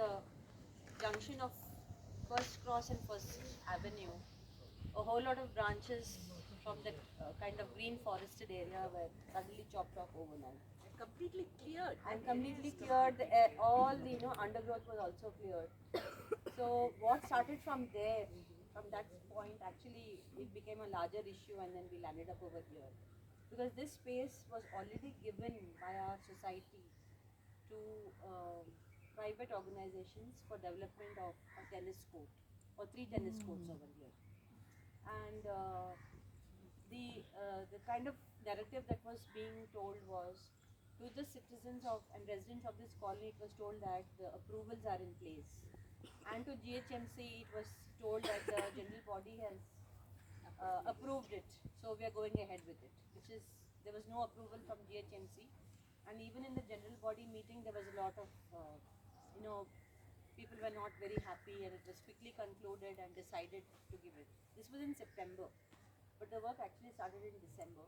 the junction of First Cross and First Avenue, a whole lot of branches from that kind of green forested area were suddenly chopped off overnight. Completely cleared. And completely cleared. All the undergrowth was also cleared. So what started from there, from that point, actually it became a larger issue, and then we landed up over here, because this space was already given by our society to private organizations for development of a tennis court or 3 tennis courts over here. And the kind of narrative that was being told was, to the citizens of and residents of this colony, it was told that the approvals are in place, and to GHMC it was told that the general body has approved it, so we are going ahead with it, which is, there was no approval from GHMC. And even in the general body meeting there was a lot of people were not very happy, and it was quickly concluded and decided to give it. This was in September, but the work actually started in December,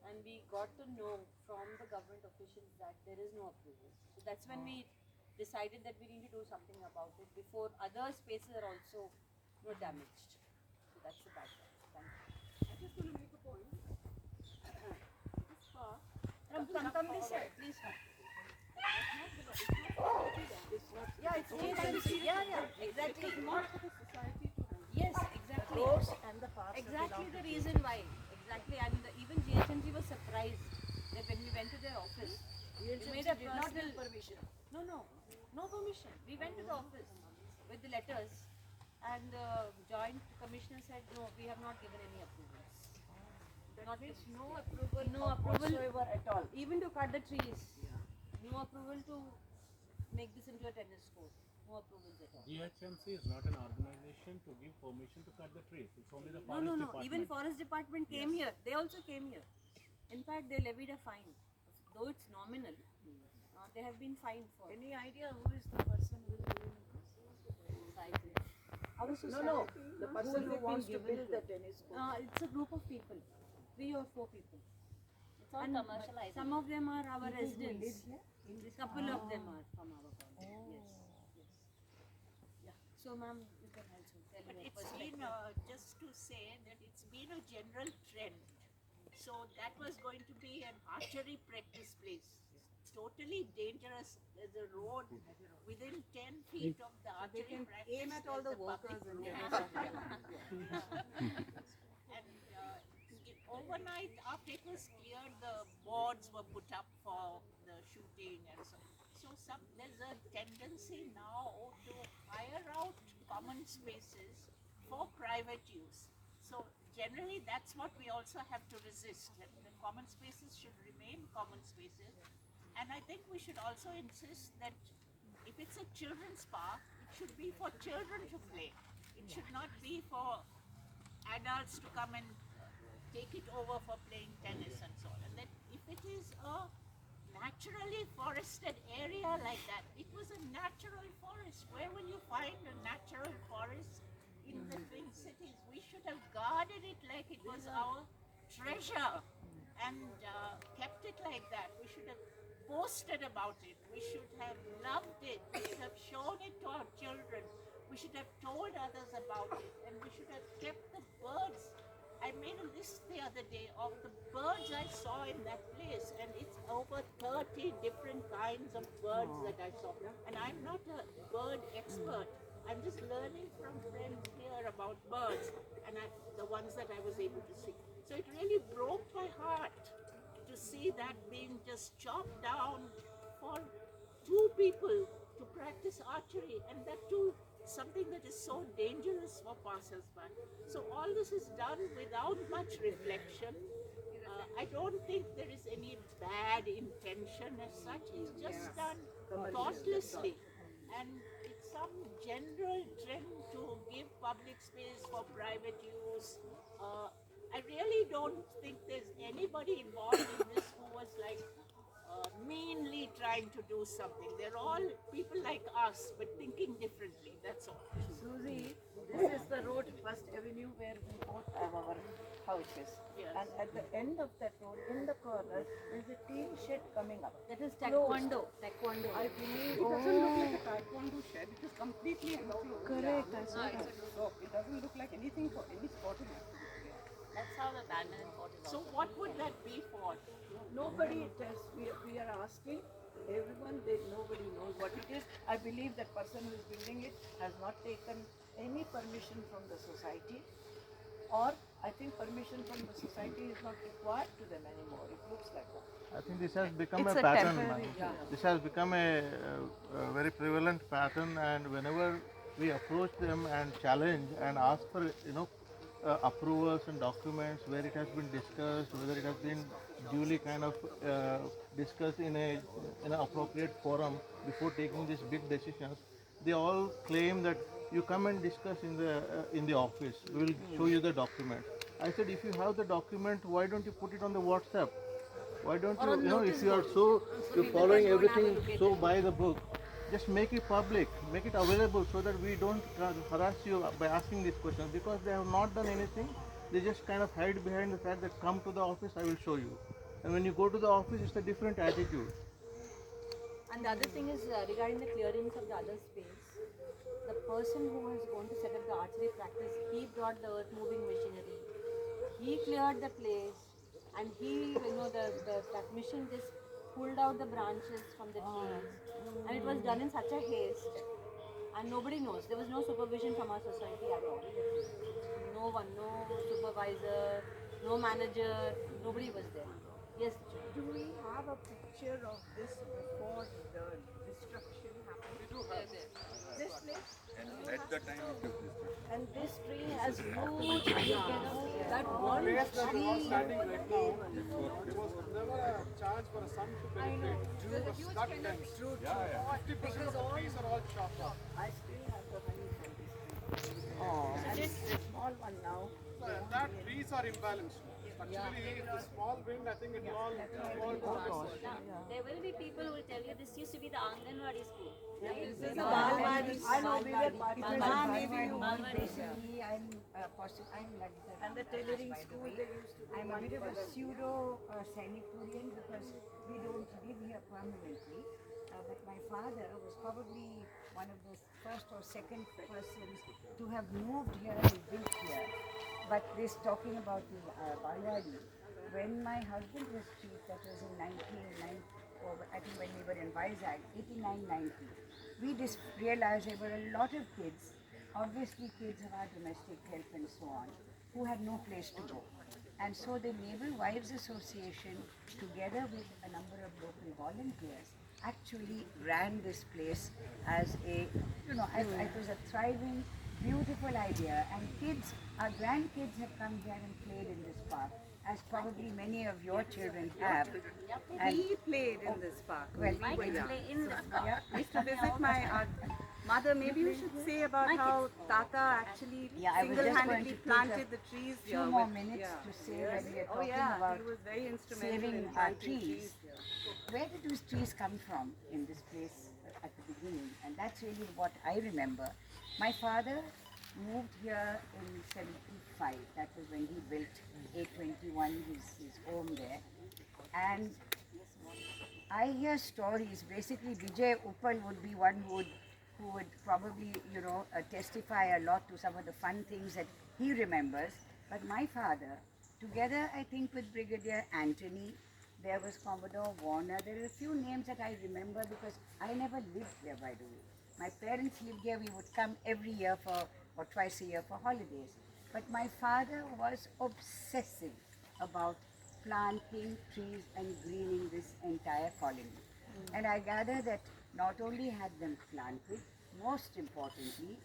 and we got to know from the government officials that there is no approval. So that's when we decided that we need to do something about it before other spaces are also damaged. So that's the background. Thank you. I just want to make a point. This far, Come this side, please. yeah, it's GHMC. Yeah, exactly. Not for the society to handle. Yes, exactly. Roads and the parks. Exactly the reason why. Exactly, and even GHMC was surprised that when we went to their office, we made a did not personal give permission. no permission. We went to the office with the letters, and the joint commissioner said, no, we have not given any approvals. That means no approval. No approval whatsoever at all. even to cut the trees. No approval to make this into a tennis court. No approvals at all. GHMC is not an organization to give permission to cut the trees. It's only the forest No. department. Even forest department came here. They also came here. In fact, they levied a fine, though it's nominal. They have been fined for. Any idea who is the person who is doing this? Our society. No. The person who wants to build the tennis court. It's a group of people, 3 or 4 people. It's all And commercialized. some of them are our residents. A couple of them are from our colony. Yes. Yeah. So, ma'am, you can also tell But your it's perspective. been, just to say that it's been a general trend. So that was going to be an archery practice place. Totally dangerous. There's a road within 10 feet of the archery practice. aim at all the There's a workers public- and And overnight, after it was cleared, the boards were put up for the shooting and so. So there's a tendency now to hire out common spaces for private use. So generally, that's what we also have to resist. That the common spaces should remain common spaces, and I think we should also insist that if it's a children's park, it should be for children to play. It should not be for adults to come and take it over for playing tennis and so on. And that if it is a naturally forested area like that, it was a natural forest. Where will you find a natural forest in the twin cities? We should have guarded it like it was our treasure and kept it like that. We should have boasted about it. We should have loved it. We should have shown it to our children. We should have told others about it, and we should have kept the birds. I made a list the other day of the birds I saw in that place, and it's over 30 different kinds of birds that I saw. And I'm not a bird expert. I'm just learning from friends here about birds, and the ones that I was able to see. So it really broke my heart to see that being just chopped down for 2 people to practice archery, and that too something that is so dangerous for passers-by. So all this is done without much reflection. I don't think there is any bad intention as such. It's just done thoughtlessly, and it's some general trend to give public space for private use. I really don't think there's anybody involved in this who was like meanly trying to do something. They're all people like us, but thinking differently. That's all. Susie, this is the road, First Avenue, where we both have our houses. Yes. And at the end of that road, in the corner, there's a teen shed coming up. That is taekwondo. I believe it doesn't look like a taekwondo completely enclosed. Correct, I saw that. So it doesn't look like anything for any sporting activity there. That's how the badminton court is. So what would that be for? Nobody tells. We are asking everyone. Nobody knows what it is. I believe that person who is building it has not taken any permission from the society, or I think permission from the society is not required to them anymore. It looks like that. I think this has become It's a a pattern. temporary, yeah. This has become a very prevalent pattern, and whenever we approach them and challenge and ask for approvals and documents where it has been discussed, whether it has been duly kind of discussed in an appropriate forum before taking these big decisions, they all claim that you come and discuss in the office. We will show you the document. I said, if you have the document, why don't you put it on the WhatsApp? Why don't you, if you are you're following everything so by the book, just make it public, make it available so that we don't harass you by asking these questions, because they have not done anything. They just kind of hide behind the fact that come to the office, I will show you. And when you go to the office, it's a different attitude. And the other thing is regarding the clearance of the other space, the person who was going to set up the archery practice, he brought the earth moving machinery. He cleared the place, and he, that mission just pulled out the branches from the trees. And it was done in such a haste, and nobody knows. There was no supervision from our society at all. No one, no supervisor, no manager, nobody was there. Yes, Do we have a picture of this before the destruction happened? We do have this place. At the time of the destruction. And this tree has huge that one Place that we are tree. standing right now, there was never a chance for a sun to penetrate. It was that dense. 50% of the trees are all chopped off. I still have the honey from this tree. Oh, and it's a small one now. So that trees are imbalanced. Actually, the small wind, I think it will all fall to this. There will be people who will tell you this used to be the Anganwadi school. I know we were partners. Maybe you Balwadi. basically I'm like that. And the tailoring school they used to do. I'm a bit of a pseudo Sainakpurian because we don't live here permanently. But my father was probably one of the first or second persons to have moved here and built here. But this talking about the Balwadi, when my husband was chief, that was in 1990, or I think when we were in Vizag, 89-90, we just realized there were a lot of kids, obviously kids of our domestic help and so on, who had no place to go. And so the Naval Wives Association, together with a number of local volunteers, actually ran this place as a, it was a thriving, beautiful idea. And kids, our grandkids have come here and played in this park, as probably many of your children have. And We played in this park. well, I can play in this park. yeah, I used to visit my mother. Maybe you should say about how Tata actually Yeah, I was just going single-handedly to take planted the trees few here. more with- minutes yeah. to say when we are Oh talking yeah, about he was very instrumental saving in our planting trees. here. Where did those trees come from in this place at the beginning? And that's really what I remember. My father moved here in 75. That was when he built 821, his home there. And I hear stories. Basically, Vijay Uppal would be one who would probably, testify a lot to some of the fun things that he remembers. But my father, together I think with Brigadier Anthony, there was Commodore Warner. There are a few names that I remember because I never lived here, by the way. My parents lived here. We would come every year or twice a year for holidays. But my father was obsessive about planting trees and greening this entire colony. And I gather that not only had them planted, most importantly,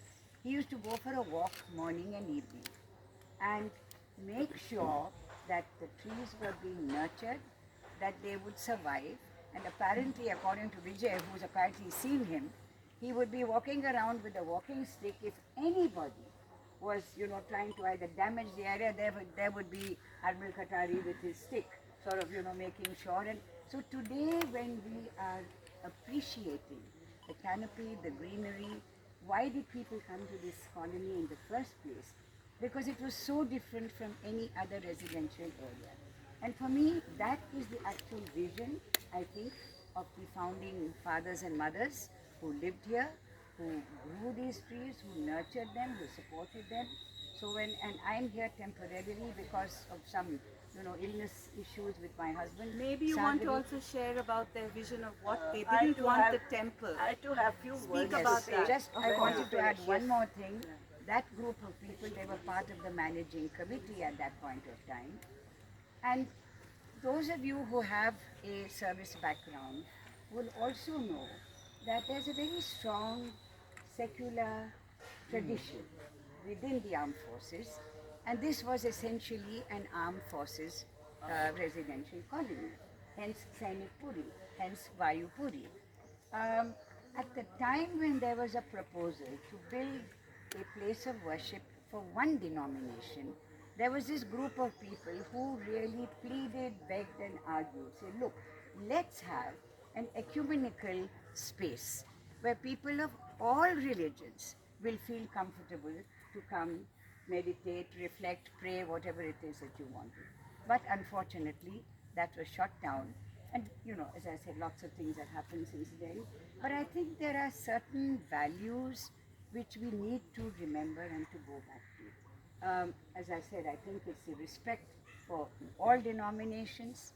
he used to go for a walk morning and evening and make sure that the trees were being nurtured, that they would survive. And apparently, according to Vijay, who's apparently seen him, he would be walking around with a walking stick. If anybody was, trying to either damage the area, there would be Admiral Katari with his stick, sort of, making sure. And so today, when we are appreciating the canopy, the greenery, why did people come to this colony in the first place? Because it was so different from any other residential area. And for me, that is the actual vision, I think, of the founding fathers and mothers who lived here, who grew these trees, who nurtured them, who supported them. So and I'm here temporarily because of some, illness issues with my husband. Maybe you want to Sadly, also share about their vision of what they I didn't too want have- the temple. I too have few words Speak to about say. that. Just I When wanted you to add finish, one yes. more thing. That group of people, they were part of the managing committee at that point of time. And those of you who have a service background will also know that there's a very strong secular tradition within the armed forces, and this was essentially an armed forces residential colony, hence Sainakpuri, hence Vayupuri. At the time when there was a proposal to build a place of worship for one denomination, there was this group of people who really pleaded, begged, and argued. Say, look, let's have an ecumenical space where people of all religions will feel comfortable to come, meditate, reflect, pray, whatever it is that you want to. But unfortunately, that was shut down. And as I said, lots of things have happened since then. But I think there are certain values which we need to remember and to go back to. As I said, I think it's the respect for all denominations,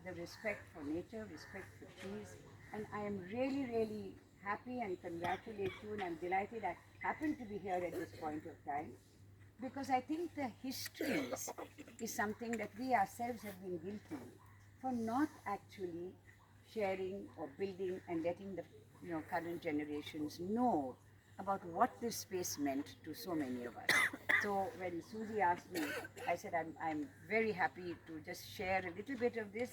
the respect for nature, respect for trees. And I am really, really happy and congratulate you, and I'm delighted I happen to be here at this point of time, because I think the histories is something that we ourselves have been guilty for not actually sharing or building and letting the current generations know about what this space meant to so many of us. So when Susie asked me, I said I'm very happy to just share a little bit of this.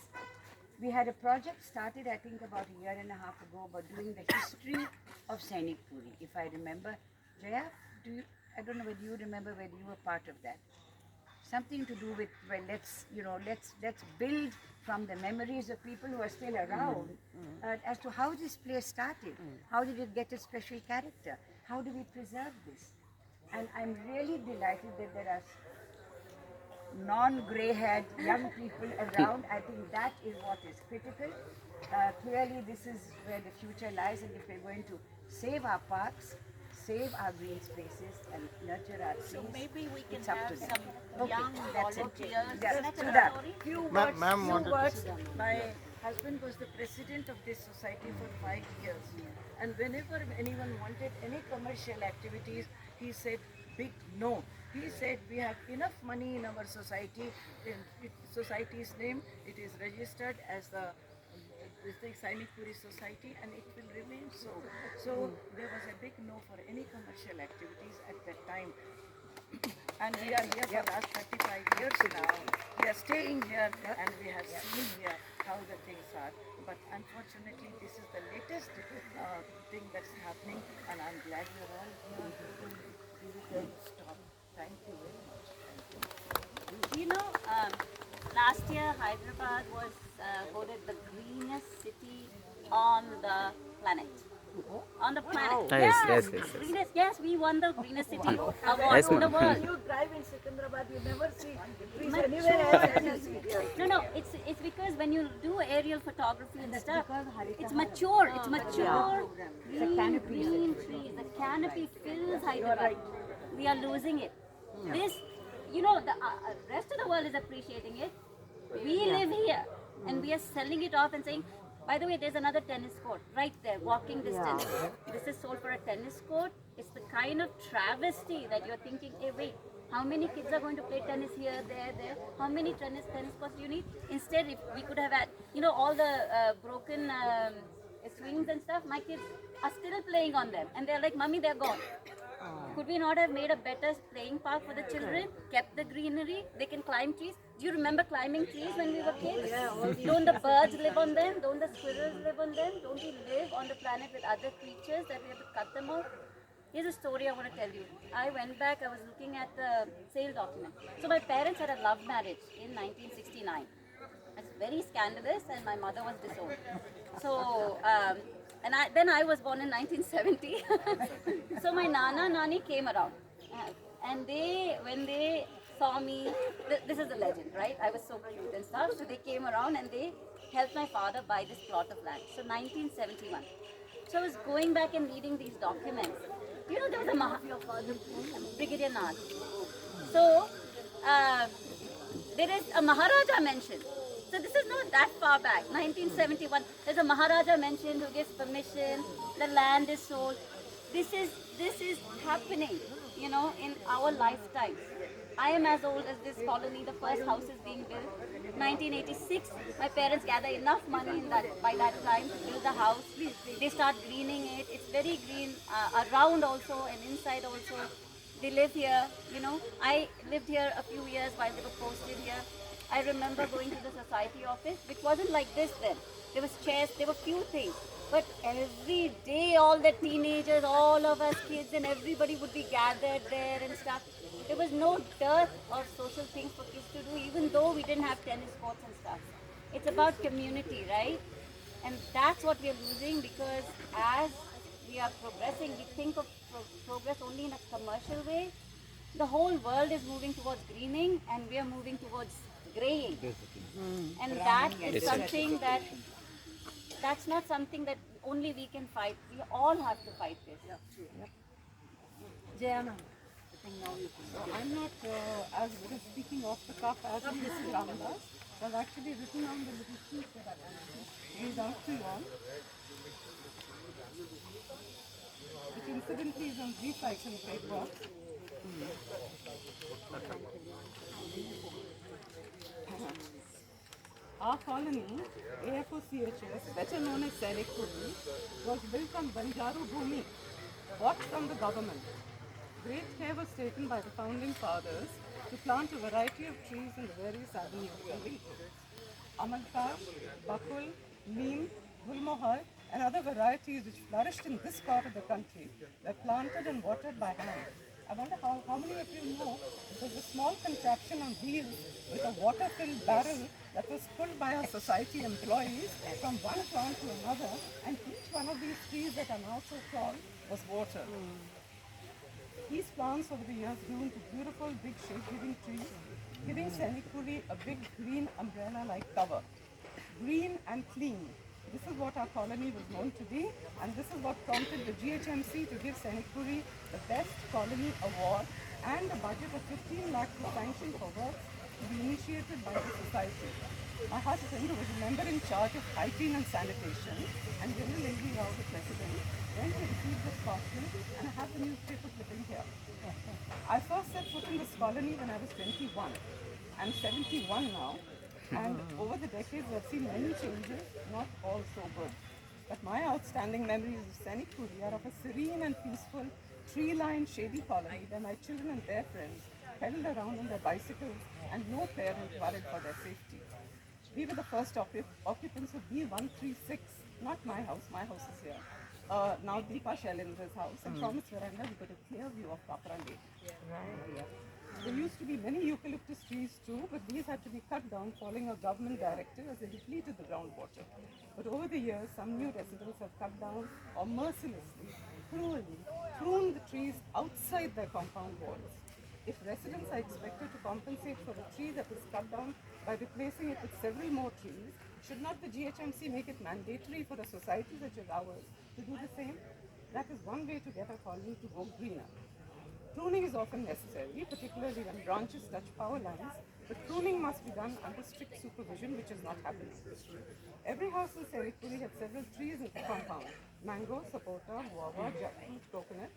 We had a project started, I think, about a year and a half ago about doing the history of Sainakpuri. If I remember, Jaya, I don't know whether you remember whether you were part of that. Something to do with, well, let's build from the memories of people who are still around as to how this place started. How did it get a special character? How do we preserve this? And I'm really delighted that there are non-grey-haired young people around. I think that is what is critical. Clearly, this is where the future lies, and if we're going to save our parks, save our green spaces, and nurture our trees, So maybe we can it's up have to them. some Okay, young that's it. volunteers. Yes, Sudha. Few Ma- words, ma'am few wanted to words. sit down. My husband was the president of this society for 5 years. And whenever anyone wanted any commercial activities, he said big no. He said we have enough money in our society, in society's name, it is registered as the Sainakpuri Society, and it will remain so. So there was a big no for any commercial activities at that time. And we are here for last 35 years now. We are staying here and we have seen here how the things are. But unfortunately, this is the latest thing that's happening, and I'm glad you're all here. Stop. Thank you very much. You know, last year Hyderabad was voted the greenest city on the planet. On the planet. Yes. Greenest, yes, we won the greenest city award Yes, in the ma'am. world. You drive in Secunderabad, you never see trees Mature. anywhere else as you see here. No, it's because when you do aerial photography and stuff, it's mature, green trees. The canopy fills Hyderabad. We are losing it. This, the rest of the world is appreciating it. We live here and we are selling it off and saying, by the way, there's another tennis court right there, walking distance. This is sold for a tennis court. It's the kind of travesty that you're thinking, hey, wait, how many kids are going to play tennis here, there? How many tennis courts do you need? Instead, if we could have had, all the broken swings and stuff, my kids are still playing on them. And they're like, Mommy, they're gone. Could we not have made a better playing park for the children? Kept the greenery? They can climb trees. Do you remember climbing trees when we were kids? Don't the birds live on them? Don't the squirrels live on them? Don't we live on the planet with other creatures that we have to cut them off? Here's a story I want to tell you. I went back, I was looking at the sale document. So my parents had a love marriage in 1969. It's very scandalous, and my mother was disowned. So, then I was born in 1970. So my nani came around, and when they saw me, this is a legend, right? I was so cute and stuff. So they came around and they helped my father buy this plot of land. So 1971. So I was going back and reading these documents. You know, there was a Brigadier Nath. So there is a Maharaja mentioned. So this is not that far back, 1971. There's a Maharaja mentioned who gives permission. The land is sold. This is happening, you know, in our lifetimes. I am as old as this colony. The first house is being built. 1986, my parents gather enough money in by that time to build the house. They start greening it. It's very green around also and inside also. They live here, you know. I lived here a few years while they were posted here. I remember going to the society office, which wasn't like this then. There was chairs, there were few things. But every day, all the teenagers, all of us kids and everybody would be gathered there and stuff. There was no dearth or social things for kids to do, even though we didn't have tennis courts and stuff. It's about community, right? And that's what we are losing, because as we are progressing, we think of progress only in a commercial way. The whole world is moving towards greening and we are moving towards graying. And that is something that's not something that only we can fight. We all have to fight this. Jayana. So I'm not as good as speaking off the cuff as Mr. Ramadas. So I've actually written down the little piece that I wanted to read out to you all, which incidentally is on 3 cycle paper. Our colony, AFOCHS, better known as Sainakpuri, was built on Banjaru Bhumi, bought from the government. Great care was taken by the founding fathers to plant a variety of trees in the various avenues and vehicles. Amalkar, Bakul, Neem, Gulmohar, and other varieties which flourished in this part of the country were planted and watered by hand. I wonder how many of you know it was a small contraption on wheels with a water-filled barrel that was pulled by our society employees from one plant to another, and each one of these trees that are now so tall was watered. These plants over the years grew into beautiful big shade-giving trees, giving Sainakpuri a big green umbrella-like cover. Green and clean. This is what our colony was known to be, and this is what prompted the GHMC to give Sainakpuri the Best Colony Award and a budget of 15 lakhs was sanctioned for works to be initiated by the society. My husband, who was a member in charge of hygiene and sanitation, and General Lady Rao, the president, went to receive this parchment, and I have the newspaper clipping here. I first set foot in this colony when I was 21. I'm 71 now, and over the decades I've seen many changes, not all so good. But my outstanding memories of Sainakpuri are of a serene and peaceful, tree-lined, shady colony where my children and their friends pedaled around on their bicycles and no parent worried for their safety. We were the first occupants of B136, not my house is here. Now Deepa Shailendra's house, and from its veranda we got a clear view of Kapra Lake. There used to be many eucalyptus trees too, but these had to be cut down following a government directive as they depleted the groundwater. But over the years, some new residents have cut down or mercilessly, cruelly, pruned the trees outside their compound walls. If residents are expected to compensate for a tree that was cut down by replacing it with several more trees, should not the GHMC make it mandatory for a society such as ours to do the same? That is one way to get a colony to go greener. Pruning is often necessary, particularly when branches touch power lines, but pruning must be done under strict supervision, which is not happening. Every house in Sainakpuri had several trees in the compound: mango, sapota, guava, jackfruit, coconut.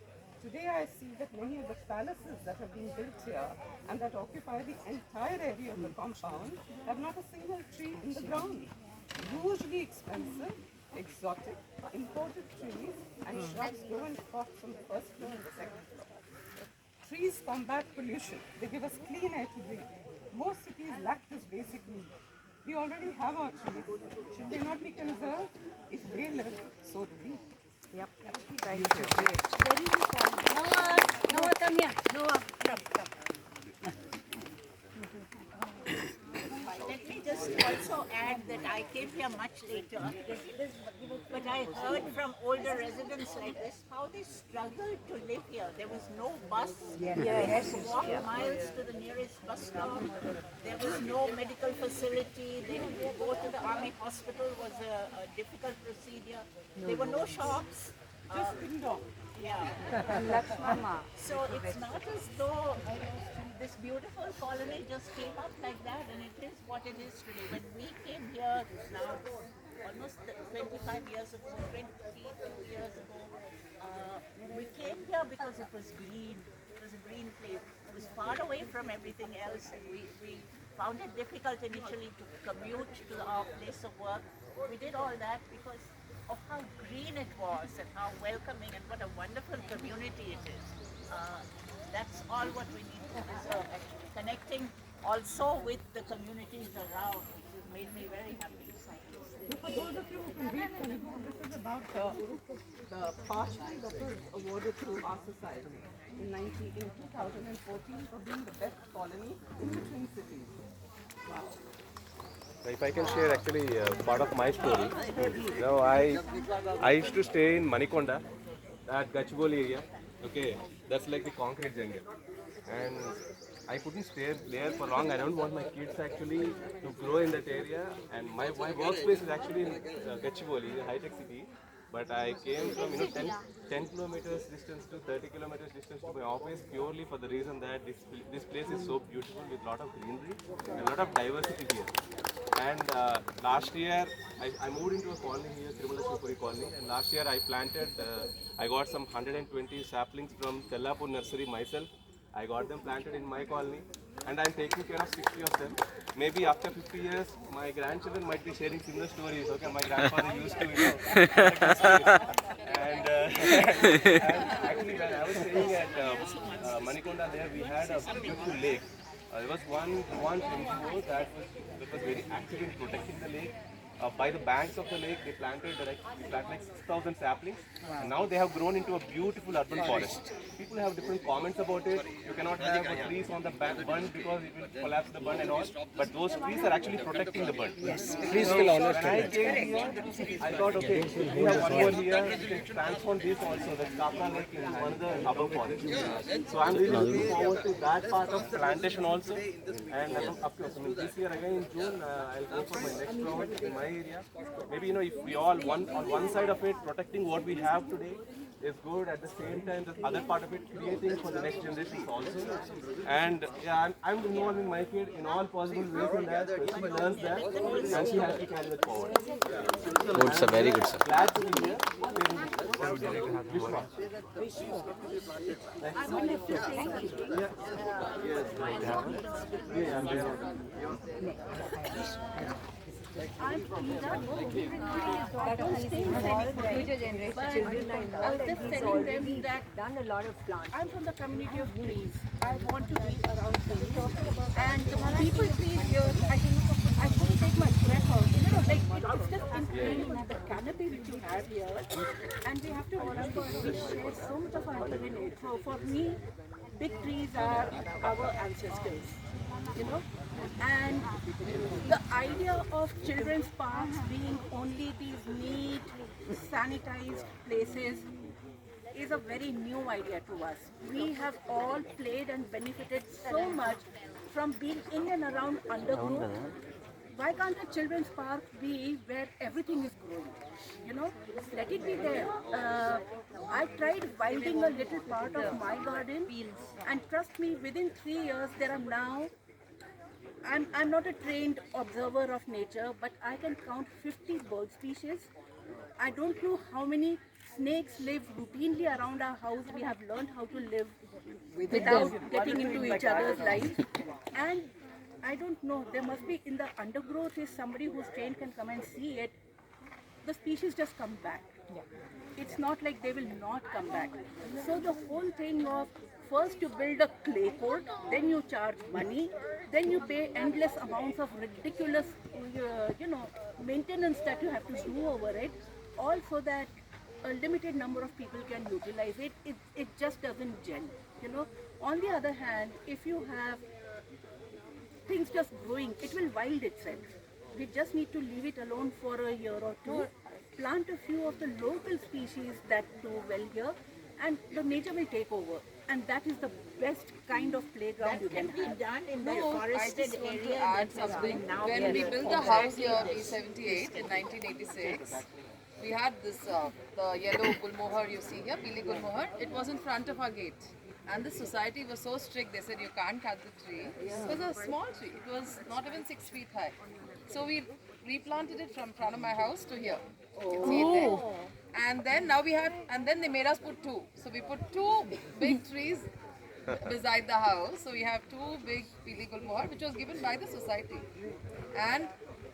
Today I see that many of the palaces that have been built here and that occupy the entire area of the compound have not a single tree in the ground. Hugely expensive, exotic, imported trees and shrubs grow in pots on the first floor and the second floor. Trees combat pollution. They give us clean air to breathe. Most cities lack this basic need. We already have our trees. Should they not be conserved? If they live, so do we. Yep. Very good point. Noah, come here. Noah, come. Let me just also add that I came here much later, but I heard from older residents like this how they struggled to live here. There was no bus. They had to walk miles to the nearest bus stop. There was no medical facility. They had to go to the army hospital was a difficult procedure. There were no shops. Just indoor. Yeah. So it's not as though this beautiful colony just came up like that, and it is what it is today. When we came here now, almost 25 years ago, 22 years ago, we came here because it was green. It was a green place. It was far away from everything else. We found it difficult initially to commute to our place of work. We did all that because of how green it was and how welcoming and what a wonderful community it is. That's all what we need to preserve, actually. Connecting also with the communities around, which has made me very happy. For those of you who can read Telugu, this is about the partial that was awarded to our society in 2014 for being the best colony in the Twin Cities. Wow. If I can share actually part of my story. Now I used to stay in Manikonda, that Gachibowli area. Okay, that's like the concrete jungle, and I couldn't stay there for long. I don't want my kids actually to grow in that area, and my workspace is actually in Gachibowli, a high-tech city. But I came from 10 kilometers distance to 30 kilometers distance to my office purely for the reason that this place is so beautiful with a lot of greenery and a lot of diversity here. And last year I moved into a colony here, Sainakpuri colony, and last year I planted, I got some 120 saplings from Tellapur nursery myself. I got them planted in my colony, and I'm taking care of 60 of them. Maybe after 50 years, my grandchildren might be sharing similar stories. Okay, my grandfather used to, collect these trees. And actually, when I was staying at Manikonda, there we had a beautiful lake. There was one NGO that was very active in protecting the lake. By the banks of the lake, they planted like 6,000 saplings, and now they have grown into a beautiful urban forest. People have different comments about it. You cannot have trees on the bund because it will collapse the bund and all. But those trees are actually protecting the bund. Yes. Trees will always protect. When I came here, I thought, okay, we have one more here. We can transform this also. The Kapla Lake is one of the urban forest. So I'm really looking forward to that part of plantation also. And of course, this year again in June, I'll go for my next round in my area. Maybe if we all on one side of it protecting what we have today is good, at the same time the other part of it creating for the next generations also. And yeah, I'm involving my kid in all possible ways in that. She learns that and she has to carry that forward. Good sir, very good sir. Glad to be here. I wanted to say something. I'm future generation children. I was just telling them that done a lot of plants. I'm from the community of trees. I want to be around trees. And the people trees here, I couldn't take my breath out. It's just incredible the canopy which you have here. And we have to remember we share so much of our DNA. So for me, big trees are our ancestors. And the idea of children's parks being only these neat, sanitized places is a very new idea to us. We have all played and benefited so much from being in and around undergrowth. Why can't a children's park be where everything is growing? Let it be there. I tried wilding a little part of my garden, and trust me, within 3 years there are now, I'm not a trained observer of nature, but I can count 50 bird species. I don't know how many snakes live routinely around our house. We have learned how to live without getting into each other's lives. And I don't know, there must be in the undergrowth, if somebody who's trained can come and see it, the species just come back. It's not like they will not come back. So the whole thing of first you build a clay court, then you charge money, then you pay endless amounts of ridiculous, maintenance that you have to do over it, all so that a limited number of people can utilize it. It just doesn't gel. On the other hand, if you have things just growing. It will wild itself. We just need to leave it alone for a year or two. Plant a few of the local species that do well here, and the nature will take over. And that is the best kind of playground you can have. Done in No, I just want to add something. When we built the house here, B78 in 1986, we had this, the yellow gulmohar you see here, Pili gulmohar. It was in front of our gate. And the society was so strict, they said you can't cut the tree. It was a small tree, it was not even 6 feet high. So we replanted it from front of my house to here. You can see it there. And then now we have, and then they made us put 2. So we put 2 big trees beside the house. So we have 2 big Pili gulmohar, which was given by the society. And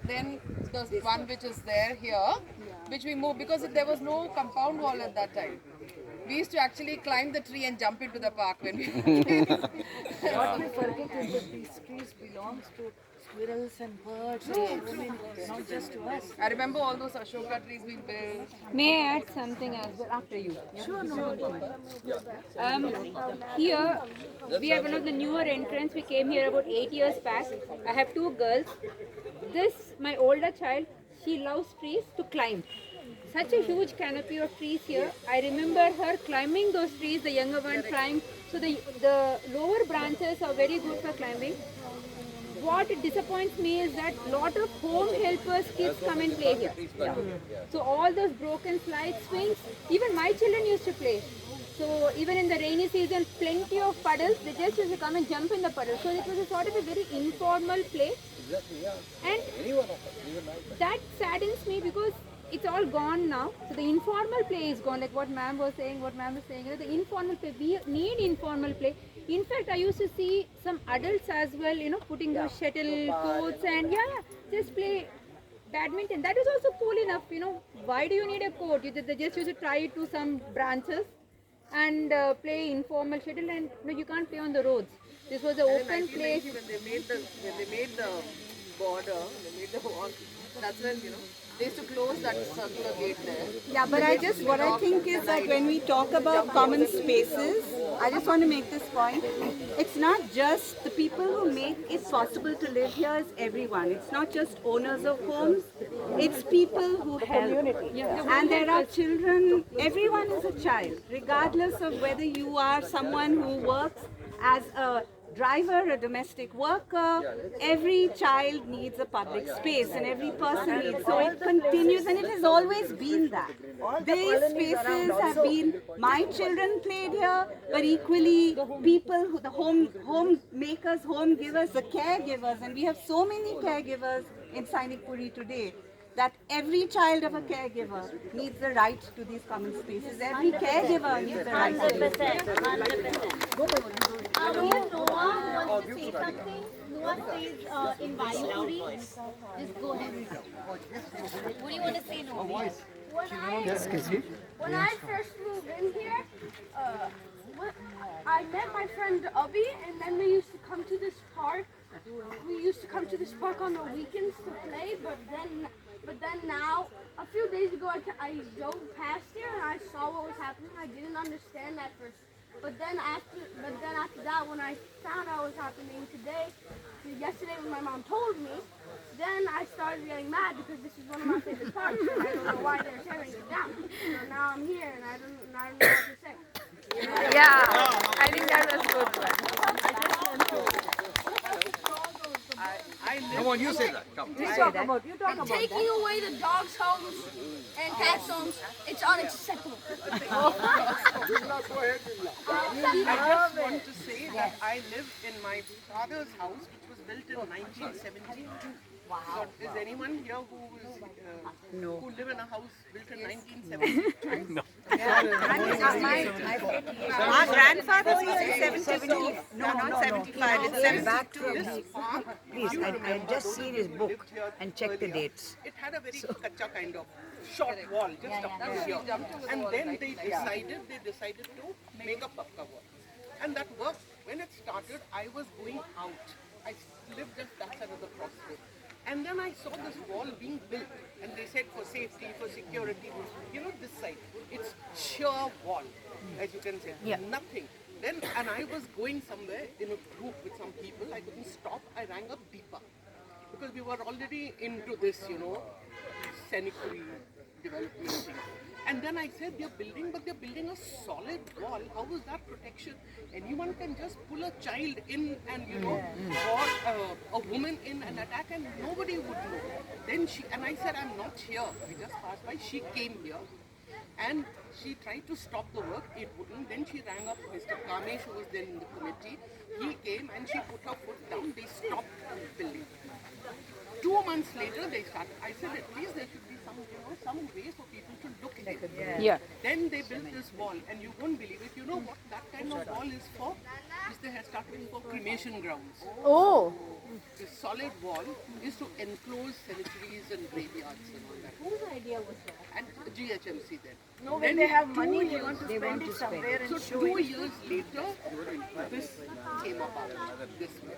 then the one which is there here, which we moved because there was no compound wall at that time. We used to actually climb the tree and jump into the park when we were kids. What we forget is that these trees belongs to squirrels and birds, not just to us. I remember all those Ashoka trees being built. May I add something as well after you? Sure, no. Here we have one of the newer entrants. We came here about 8 years back. I have 2 girls. This, my older child, she loves trees to climb. Such a huge canopy of trees here. I remember her climbing those trees, the younger one climbed. So the lower branches are very good for climbing. What disappoints me is that lot of home helpers kids come and play here. So all those broken slide swings, even my children used to play. So even in the rainy season, plenty of puddles, they just used to come and jump in the puddles. So it was a sort of a very informal play. And that saddens me because it's all gone now. So the informal play is gone, like what ma'am was saying, the informal play, we need informal play. In fact, I used to see some adults as well, putting those shuttle courts and just play badminton. That is also cool enough, Why do you need a court? They just used to tie it to some branches and play informal shuttle, and you can't play on the roads. This was an open place. When they made the border, they made the wall, that's when, they used to close that circular gate there. Yeah, but what I think is that when we talk about common spaces, I just want to make this point. It's not just the people who make it possible to live here is everyone. It's not just owners of homes. It's people who help. And there are children. Everyone is a child, regardless of whether you are someone who works as a driver, a domestic worker. Every child needs a public space and every person needs. So it continues, and it has always been that. These spaces have been, my children played here, but equally people who, the home makers, home givers, the caregivers, and we have so many caregivers in Sainakpuri today, that every child of a caregiver needs the right to these common spaces. Every caregiver needs the right to these spaces. 100%. Noah wants to say something. Noah stays in Mayapuri. Just go ahead. What do you want to say, Noah? When I first moved in here, I met my friend Abhi, and then we used to come to this park. We used to come to this park on the weekends to play, but then now, a few days ago, I drove past here and I saw what was happening. I didn't understand at first, but then after that, when I found out what was happening yesterday when my mom told me, then I started getting mad because this is one of my favorite parks and I don't know why they're tearing it down. So now I'm here and I don't know what to say. Yeah, I think that was good. Come on, you say that. Come. You talk about taking away the dogs' homes and cats' homes. It's unacceptable. I just want to say that I live in my father's house, which was built in 1972. Wow. So is anyone here who live in a house built in 1972? No. Our grandfather was in 72. No, not 75. It's 72. Please, I just seen his book and check the dates. It had a very kacha kind of short wall just up here. And then they decided to make a pakka wall. And that worked. When it started, I was going out. I lived just that side of the crossroad. And then I saw this wall being built, and they said for safety, for security, this side. It's sheer wall, as you can say, nothing. Then, and I was going somewhere in a group with some people, I couldn't stop, I rang up Deepa. Because we were already into this, Sainakpuri development thing. And then I said, they're building a solid wall. How is that protection? Anyone can just pull a child in and, or a woman in and attack, and nobody would know. Then I said, I'm not here. We just passed by. She came here and she tried to stop the work. It wouldn't. Then she rang up Mr. Kamesh, who was then in the committee. He came and she put her foot down. They stopped building. 2 months later, they started. I said, at least there should be some way for people to look at it. Yeah. Then they built this wall, and you won't believe it. You know what that kind of wall is for? They have started for cremation grounds. Oh. This solid wall is to enclose cemeteries and graveyards and all that. Whose idea was that? And GHMC then. No, when they have money, they want to spend it somewhere and so show 2 it. years later, this came about this way.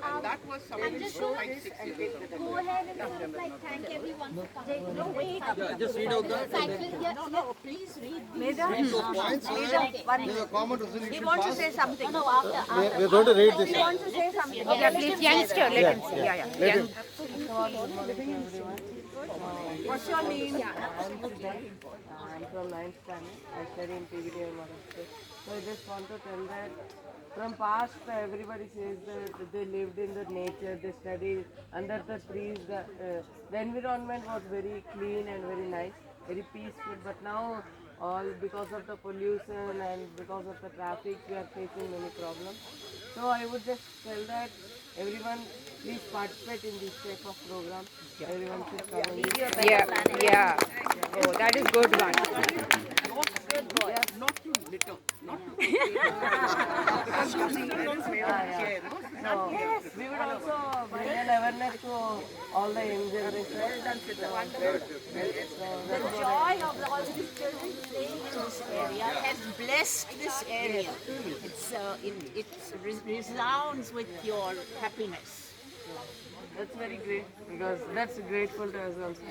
And that was something just 5-6 years ago. Go ahead and sort of like thank everyone for coming. No, wait. Just read out No, please read. Meda, There's a comment he wants to say something. No, after. We're going to read this. He wants to say something. Yeah, please, youngster, let him see. Yeah. Let What's your name? I'm from 9th standard. I study in PVD and Maharashtra. So I just want to tell that from past everybody says that they lived in the nature, they studied under the trees, the environment was very clean and very nice, very peaceful, but now all because of the pollution and because of the traffic we are facing many problems. So I would just tell that everyone please participate in this type of program. Everyone should come and Yeah. Oh, that is good one. Not to litter, not to So, we would also bring an awareness to all the young generation. The joy of all these children playing in this area has blessed this area. It resounds with your happiness. That's very great because that's grateful to us also.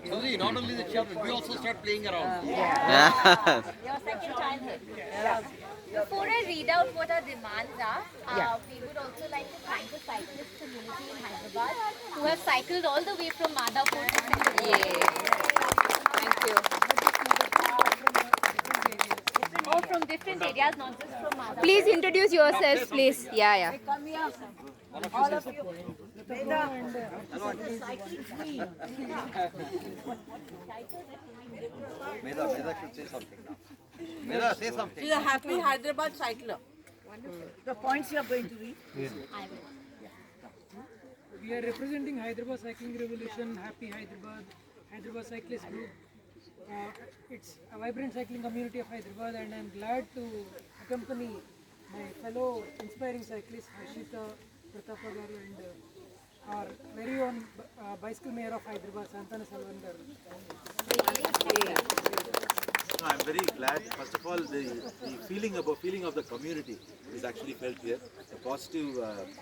Sorry, not only the children, we also start playing around. Your second childhood. Before I read out what our demands are, we would also like to thank the cyclist community in Hyderabad who have cycled all the way from Madhapur to Sainakpuri. Thank you. Oh, from different areas, not just from Madhapur. Please introduce yourselves, please. Yeah. Come here. All of you. Meda. Meda should say something now. Meda, say something. She's a happy Hyderabad cycler. The points you are going to read. We are representing Hyderabad Cycling Revolution, Happy Hyderabad, Hyderabad Cyclist Group. It's a vibrant cycling community of Hyderabad, and I'm glad to accompany my fellow inspiring cyclists, Harshita, Pratapa garu, and our very own bicycle mayor of Hyderabad, Santana Salvan garu. No, I'm very glad. First of all, the feeling of the community is actually felt here. The positive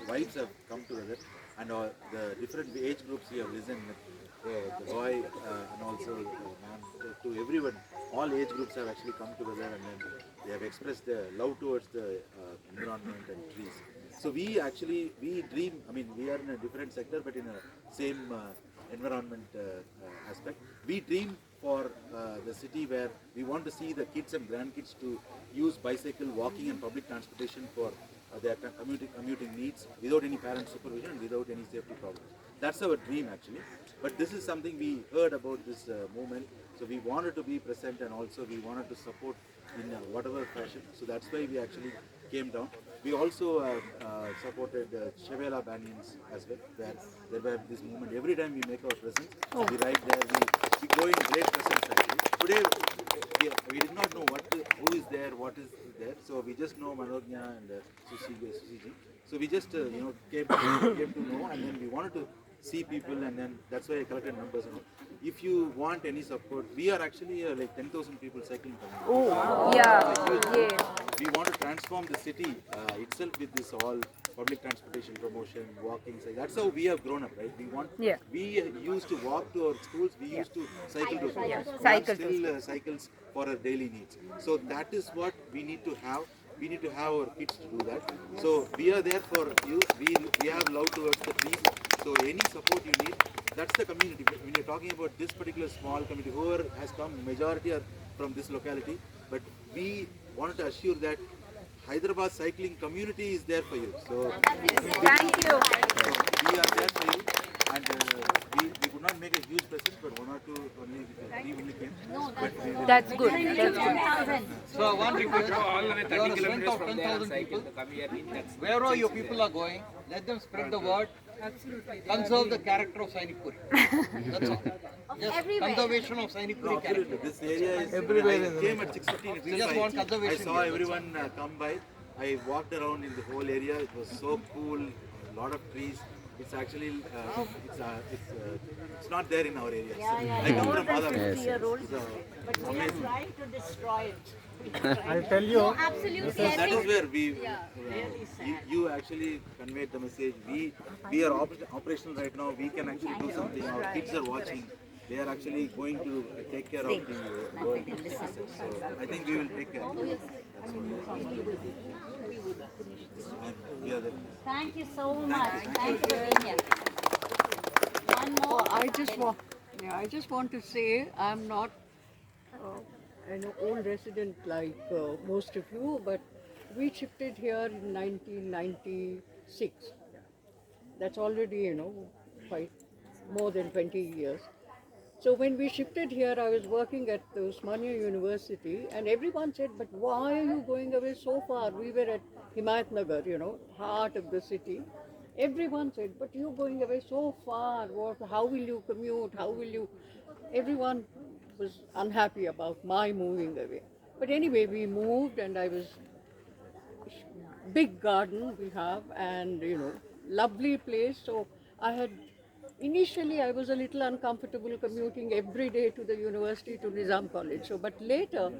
vibes have come together, and the different age groups we have listened. The boy and also the man, to everyone, all age groups have actually come together, and then they have expressed their love towards the environment and trees. So we dream, we are in a different sector but in a same environment aspect. We dream for the city where we want to see the kids and grandkids to use bicycle, walking and public transportation for their commuting needs without any parent supervision and without any safety problems. That's our dream actually. But this is something we heard about this movement, so we wanted to be present and also we wanted to support in whatever fashion. So that's why we actually came down. We also supported Chevela Banyans as well, where there were this movement. Every time we make our presence, we ride there, we go in great presence actually. Today we did not know who is there, what is there. So we just know Manognya and Susi ji. So we just came to know, and then we wanted to see people, and then that's why I collected numbers. If you want any support, we are actually like 10,000 people cycling. Oh, yeah. We want to transform the city itself with this all public transportation promotion, walking. That's how we have grown up, right? We used to walk to our schools. We used to cycle to schools. Cycle still cycles for our daily needs. So that is what we need to have. we need to have our kids to do that. So we are there for you. We have love towards the trees. So any support you need, that's the community. When you're talking about this particular small community, whoever has come, majority are from this locality. But we wanted to assure that Hyderabad cycling community is there for you. So Thank you. So we are there for you, and we could not make a huge presence, but one or two only, three only came. But we will- That's good. That's good. So one request, you are a strength of 10,000 people. Wherever your people are going, let them spread the word. Absolutely. Conserve the character of Sainakpuri. That's all. Just Everywhere. conservation of Sainakpuri character. This area is Everywhere I came at 6:15 We just want I conservation. saw everyone come by. I walked around in the whole area. It was so cool. A lot of trees. It's actually it's not there in our area. I come from other But we are trying to destroy it. I'll tell you. No, absolutely. So I that think is where you actually conveyed the message. We are operational right now. We can actually do something. Our kids are watching. They are actually going to take care of the world. So I think we will take care. That's what. And we are there. Thank you so much. Thank you for being here. One more. I just want to say I'm not an old resident like most of you, but we shifted here in 1996. That's already, quite more than 20 years. So when we shifted here, I was working at the Osmania University, and everyone said, but why are you going away so far? We were at Himayat Nagar, heart of the city. Everyone said, but you're going away so far. How will you commute? How will you? Everyone was unhappy about my moving away. But anyway, we moved, and I was big garden we have, and lovely place. So initially I was a little uncomfortable commuting every day to the university, to Nizam College. So, but later,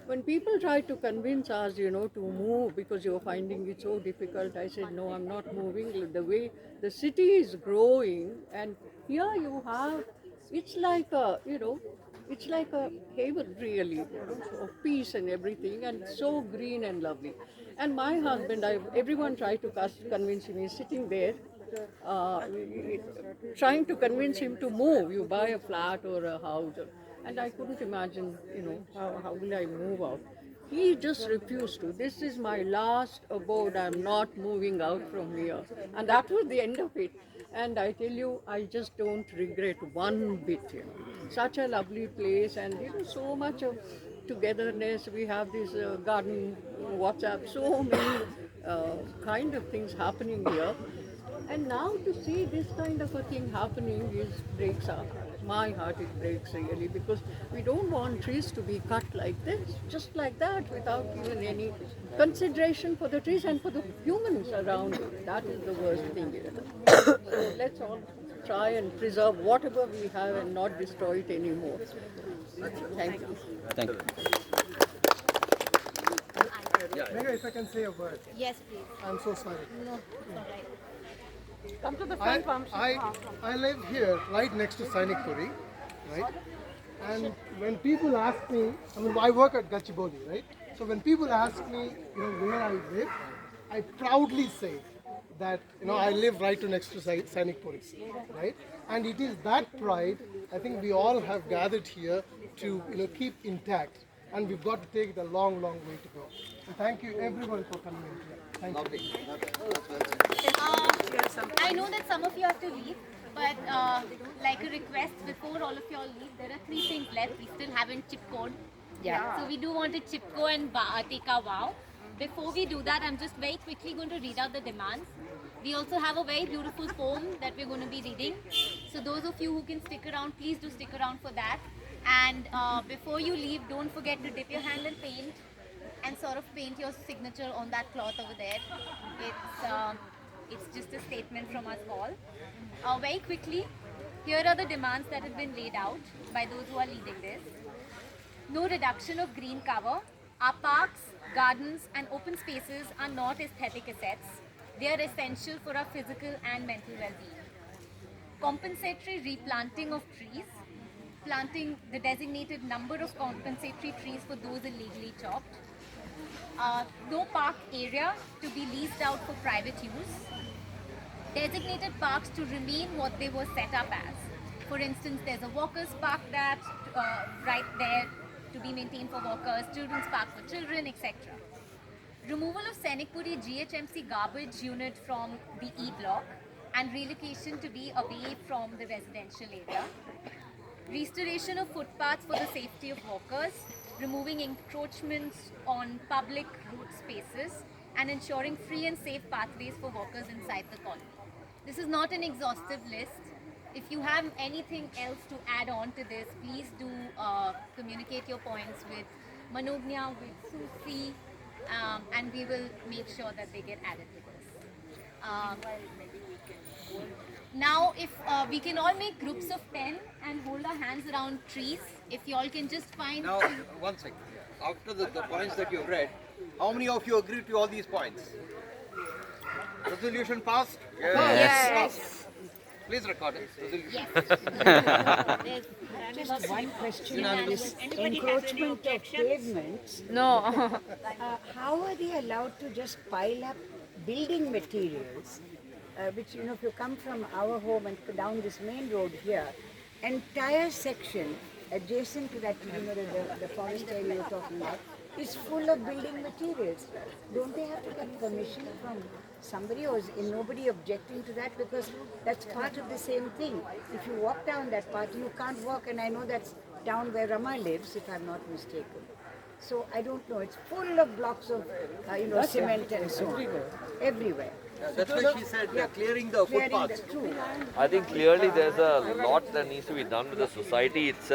when people tried to convince us, to move because you're finding it so difficult, I said, no, I'm not moving. The way the city is growing, and here you have, it's like a haven really, of peace and everything, and so green and lovely. And my husband, everyone tried to convince him, he's sitting there, trying to convince him to move. You buy a flat or a house, and I couldn't imagine, how will I move out? He just refused to. This is my last abode. I'm not moving out from here. And that was the end of it. And I tell you, I just don't regret one bit. Such a lovely place, and so much of togetherness. We have this garden, WhatsApp, so many kind of things happening here. And now to see this kind of a thing happening breaks our heart. My heart, it breaks really, because we don't want trees to be cut like this, just like that, without even any consideration for the trees and for the humans around it. That is the worst thing. So let's all try and preserve whatever we have and not destroy it anymore. Thank you. Thank you. Megha, if I can say a word. Yes, please. I'm so sorry. No, it's all right. Come to the front, I live here right next to Sainakpuri, right? And when people ask me, I work at Gachibowli, right? So when people ask me, where I live, I proudly say that, I live right next to Sainakpuri, right? And it is that pride, I think we all have gathered here to, keep intact. And we've got to take it a long, long way to go. And thank you everyone for coming in here. Thank you. I know that some of you have to leave, but like a request, before all of you all leave, there are 3 things left. We still haven't chipcoed. Yeah. So we do want to chipco and take a wow. Before we do that, I'm just very quickly going to read out the demands. We also have a very beautiful poem that we're going to be reading. So those of you who can stick around, please do stick around for that. And before you leave, don't forget to dip your hand in paint and sort of paint your signature on that cloth over there. It's just a statement from us all. Very quickly, here are the demands that have been laid out by those who are leading this. No reduction of green cover. Our parks, gardens and open spaces are not aesthetic assets. They are essential for our physical and mental well-being. Compensatory replanting of trees. Planting the designated number of compensatory trees for those illegally chopped. no park area to be leased out for private use. Designated parks to remain what they were set up as. For instance, there's a walkers park that right there to be maintained for walkers, children's park for children, etc. Removal of Sainakpuri GHMC garbage unit from the E block and relocation to be away from the residential area. Restoration of footpaths for the safety of walkers, removing encroachments on public road spaces and ensuring free and safe pathways for walkers inside the colony. This is not an exhaustive list. If you have anything else to add on to this, please do communicate your points with Manognya, with Sufi, and we will make sure that they get added to this. Now, if we can all make groups of 10 and hold our hands around trees, if you all can just find... Now, one second. After the points that you've read, how many of you agree to all these points? Resolution passed? Yes. Passed. Please record it. Resolution. Just one question on this encroachment of pavements. No. How are they allowed to just pile up building materials, which, you know, if you come from our home and down this main road here, entire section adjacent to that, you know, the forest area you're talking about, is full of building materials. Don't they have to get permission from somebody, or is nobody objecting to that? Because that's part of the same thing. If you walk down that path, you can't walk, and I know that's down where Rama lives, if I'm not mistaken. So I don't know, it's full of blocks of, you know, cement and so on. Everywhere. That's why she said clearing the footpaths. True. I think clearly there's a lot that needs to be done with the society itself.